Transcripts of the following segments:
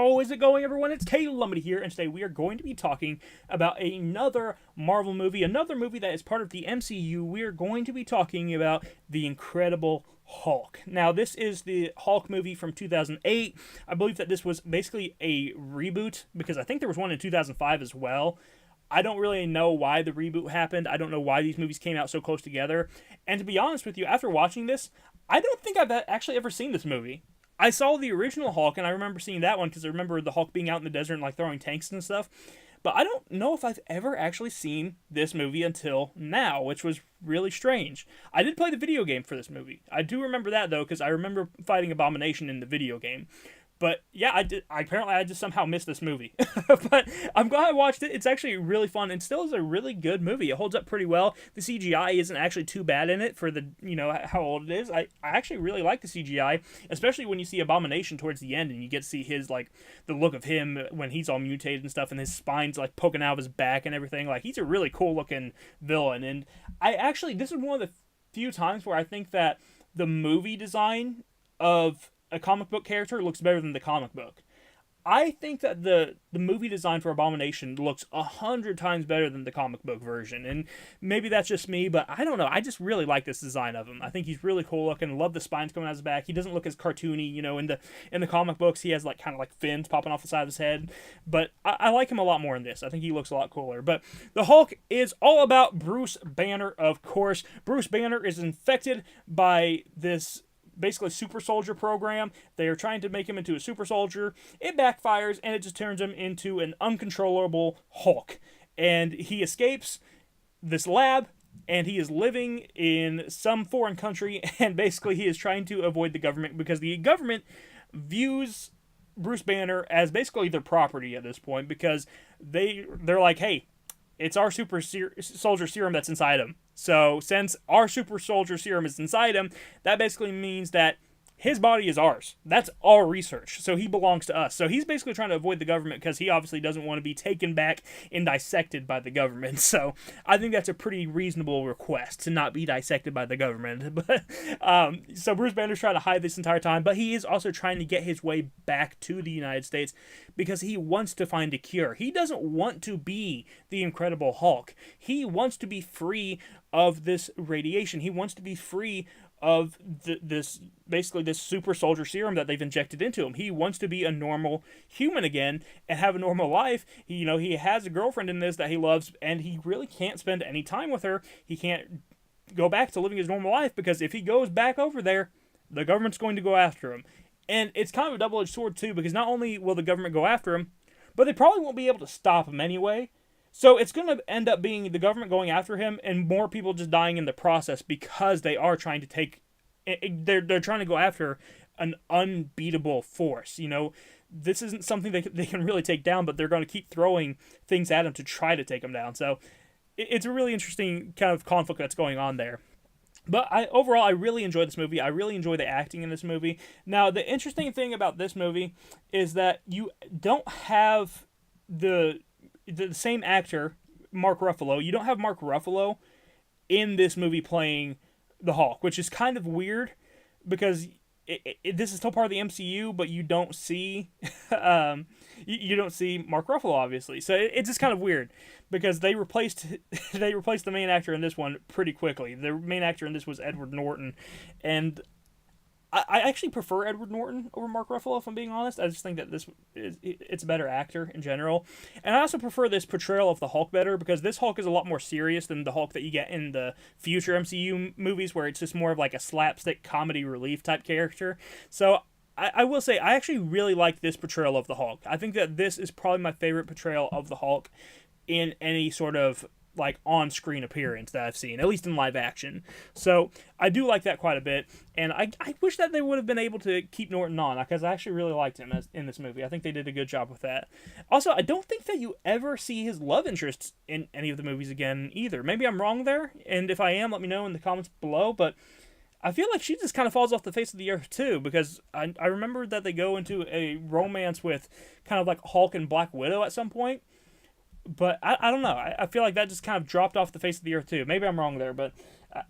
How is it going, everyone? It's Caleb Lumley here, and today we are going to be talking about another Marvel movie, another movie that is part of the MCU. We are going to be talking about The Incredible Hulk. Now, this is the Hulk movie from 2008. I believe that this was basically a reboot, because I think there was one in 2005 as well. I don't really know why the reboot happened. I don't know why these movies came out so close together. And to be honest with you, after watching this, I don't think I've actually ever seen this movie. I saw the original Hulk, and I remember seeing that one because I remember the Hulk being out in the desert and like throwing tanks and stuff. But I don't know if I've ever actually seen this movie until now, which was really strange. I did play the video game for this movie. I do remember that, though, because I remember fighting Abomination in the video game. But yeah, I did. Apparently, I just somehow missed this movie. But I'm glad I watched it. It's actually really fun and still is a really good movie. It holds up pretty well. The CGI isn't actually too bad in it for the, how old it is. I actually really like the CGI, especially when you see Abomination towards the end and you get to see his, like, the look of him when he's all mutated and stuff and his spine's, like, poking out of his back and everything. Like, he's a really cool looking villain. And this is one of the few times where I think that the movie design of a comic book character looks better than the comic book. I think that the movie design for Abomination looks 100 times better than the comic book version, and maybe that's just me, but I don't know. I just really like this design of him. I think he's really cool looking. Love the spines coming out of his back. He doesn't look as cartoony, in the comic books. He has like kind of like fins popping off the side of his head, but I like him a lot more in this. I think he looks a lot cooler. But the Hulk is all about Bruce Banner, of course. Bruce Banner is infected by this basically super soldier program. They are trying to make him into a super soldier. It backfires, and it just turns him into an uncontrollable Hulk. And he escapes this lab, and he is living in some foreign country, and basically he is trying to avoid the government because the government views Bruce Banner as basically their property at this point, because they're like, hey, it's our super soldier serum that's inside him. So since our super soldier serum is inside him, that basically means that his body is ours. That's our research. So he belongs to us. So he's basically trying to avoid the government because he obviously doesn't want to be taken back and dissected by the government. So I think that's a pretty reasonable request, to not be dissected by the government. But so Bruce Banner's trying to hide this entire time, but he is also trying to get his way back to the United States because he wants to find a cure. He doesn't want to be the Incredible Hulk. He wants to be free of this radiation. He wants to be free of this super soldier serum that they've injected into him. He wants to be a normal human again and have a normal life. He has a girlfriend in this that he loves, and he really can't spend any time with her. He can't go back to living his normal life because if he goes back over there, the government's going to go after him. And it's kind of a double-edged sword too, because not only will the government go after him, but they probably won't be able to stop him anyway. So it's going to end up being the government going after him and more people just dying in the process because they are trying to they're trying to go after an unbeatable force. This isn't something they can really take down, but they're going to keep throwing things at him to try to take him down. So it's a really interesting kind of conflict that's going on there. But overall, I really enjoy this movie. I really enjoy the acting in this movie. Now, the interesting thing about this movie is that you don't have the same actor, Mark Ruffalo. You don't have Mark Ruffalo in this movie playing the Hulk, which is kind of weird because this is still part of the MCU, but you don't see you don't see Mark Ruffalo, obviously. So it's just kind of weird because they replaced the main actor in this one pretty quickly. The main actor in this was Edward Norton, and I actually prefer Edward Norton over Mark Ruffalo, if I'm being honest. I just think that it's a better actor in general. And I also prefer this portrayal of the Hulk better because this Hulk is a lot more serious than the Hulk that you get in the future MCU movies where it's just more of like a slapstick comedy relief type character. So I will say I actually really like this portrayal of the Hulk. I think that this is probably my favorite portrayal of the Hulk in any sort of like on-screen appearance that I've seen, at least in live action. So I do like that quite a bit, and I wish that they would have been able to keep Norton on because I actually really liked him in this movie. I think they did a good job with that. Also, I don't think that you ever see his love interest in any of the movies again either. Maybe I'm wrong there, and if I am, let me know in the comments below, but I feel like she just kind of falls off the face of the earth too, because I remember that they go into a romance with kind of like Hulk and Black Widow at some point. But I don't know. I feel like that just kind of dropped off the face of the earth too. Maybe I'm wrong there, but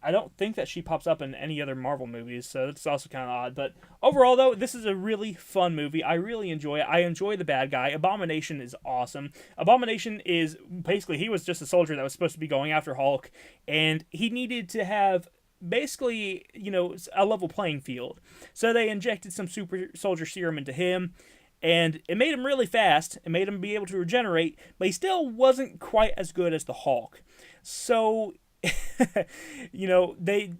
I don't think that she pops up in any other Marvel movies, so it's also kind of odd. But overall, though, this is a really fun movie. I really enjoy it. I enjoy the bad guy. Abomination is awesome. Abomination is basically, he was just a soldier that was supposed to be going after Hulk, and he needed to have basically, a level playing field. So they injected some super soldier serum into him, and it made him really fast. It made him be able to regenerate, but he still wasn't quite as good as the Hulk. So, they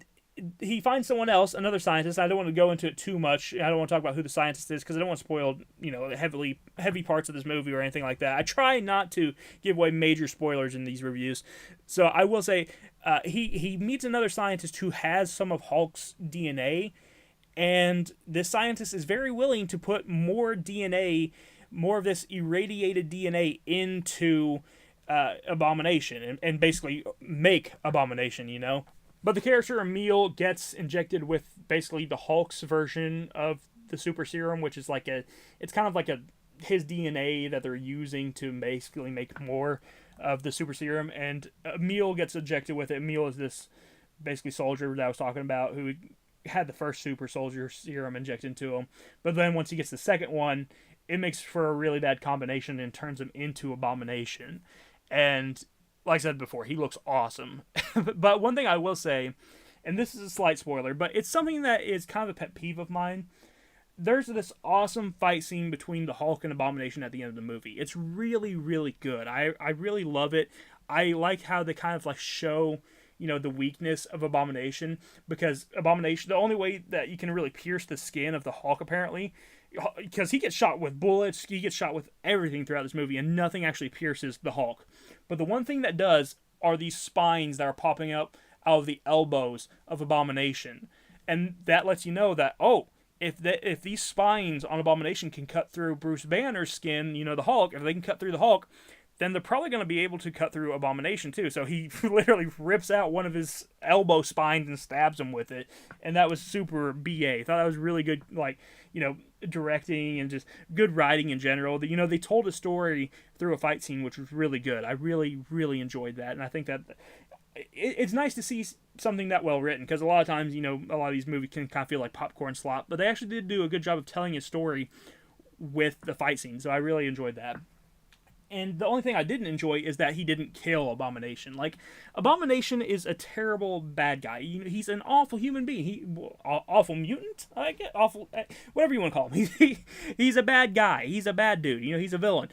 he finds someone else, another scientist. I don't want to go into it too much. I don't want to talk about who the scientist is because I don't want to spoil, heavy parts of this movie or anything like that. I try not to give away major spoilers in these reviews. So I will say, he meets another scientist who has some of Hulk's DNA, and this scientist is very willing to put more DNA, more of this irradiated DNA into Abomination and basically make Abomination. But the character Emil gets injected with basically the Hulk's version of the super serum, which is it's kind of like his DNA that they're using to basically make more of the super serum. And Emil gets injected with it. Emil is this basically soldier that I was talking about who had the first super soldier serum injected into him. But then once he gets the second one, it makes for a really bad combination and turns him into Abomination. And like I said before, he looks awesome. But one thing I will say, and this is a slight spoiler, but it's something that is kind of a pet peeve of mine. There's this awesome fight scene between the Hulk and Abomination at the end of the movie. It's really, really good. I really love it. I like how they kind of show, the weakness of Abomination, because Abomination, the only way that you can really pierce the skin of the Hulk, apparently, because he gets shot with bullets, he gets shot with everything throughout this movie, and nothing actually pierces the Hulk. But the one thing that does are these spines that are popping up out of the elbows of Abomination. And that lets you know that, if these spines on Abomination can cut through Bruce Banner's skin, the Hulk, if they can cut through the Hulk, then they're probably going to be able to cut through Abomination too. So he literally rips out one of his elbow spines and stabs him with it. And that was super BA. I thought that was really good, directing and just good writing in general. They told a story through a fight scene, which was really good. I really, really enjoyed that. And I think that it's nice to see something that well written, because a lot of times, a lot of these movies can kind of feel like popcorn slop, but they actually did do a good job of telling a story with the fight scene. So I really enjoyed that. And the only thing I didn't enjoy is that he didn't kill Abomination. Abomination is a terrible bad guy. He's an awful human being. Awful mutant? I get awful, whatever you want to call him. He's a bad guy. He's a bad dude. He's a villain.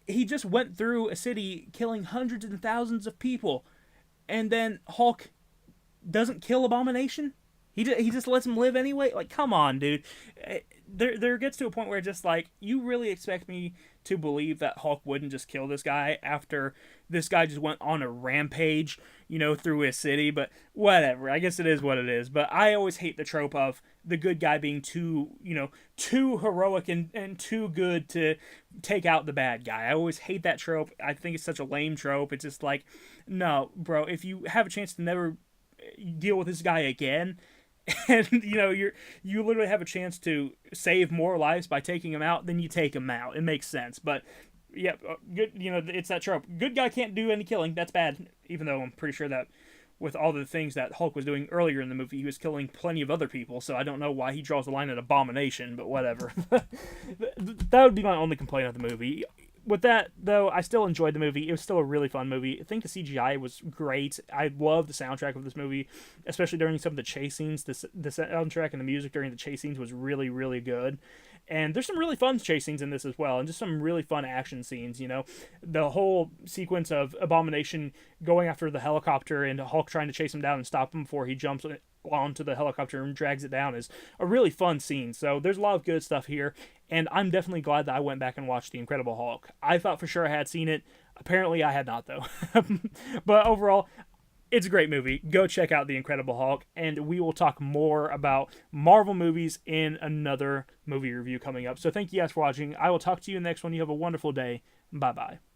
He just went through a city killing hundreds and thousands of people, and then Hulk doesn't kill Abomination? He just lets him live anyway? Come on, dude. There gets to a point where just you really expect me to believe that Hulk wouldn't just kill this guy after this guy just went on a rampage, through his city. But whatever. I guess it is what it is. But I always hate the trope of the good guy being too heroic and too good to take out the bad guy. I always hate that trope. I think it's such a lame trope. It's just no, bro, if you have a chance to never deal with this guy again, and you literally have a chance to save more lives by taking him out, then you take him out. It makes sense. But yeah, good. It's that trope. Good guy can't do any killing. That's bad. Even though I'm pretty sure that with all the things that Hulk was doing earlier in the movie, he was killing plenty of other people. So I don't know why he draws the line at Abomination, but whatever. That would be my only complaint of the movie. With that, though, I still enjoyed the movie. It was still a really fun movie. I think the CGI was great. I love the soundtrack of this movie, especially during some of the chase scenes. The soundtrack and the music during the chase scenes was really, really good. And there's some really fun chase scenes in this as well, and just some really fun action scenes, The whole sequence of Abomination going after the helicopter and Hulk trying to chase him down and stop him before he jumps onto the helicopter and drags it down is a really fun scene. So there's a lot of good stuff here, and I'm definitely glad that I went back and watched The Incredible Hulk. I thought for sure I had seen it. Apparently I had not, though. But overall, it's a great movie. Go check out The Incredible Hulk, and we will talk more about Marvel movies in another movie review coming up. So thank you guys for watching. I will talk to you in the next one. You have a wonderful day. Bye-bye.